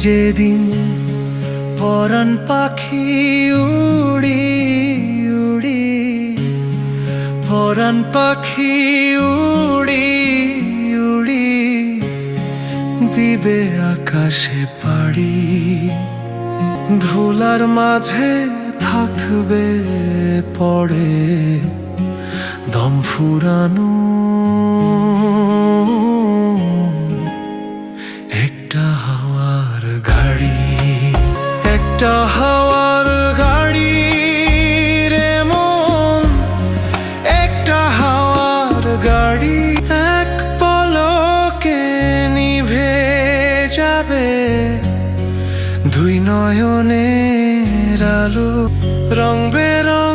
যেদিন পরাণ পাখি উড়ি উড়ি, পরাণ পাখি উড়ি উড়ি দিবে আকাশে পাড়ি, ধুলার মাঝে থাকবে পড়ে দম ফুরানো একটা হাওয়ার গাড়ি, একটা হাওয়ার গাড়ি রে মন, একটা হাওয়ার গাড়ি। এক পলকে নিভে যাবে দুই নয়নের আলো, রং বেরং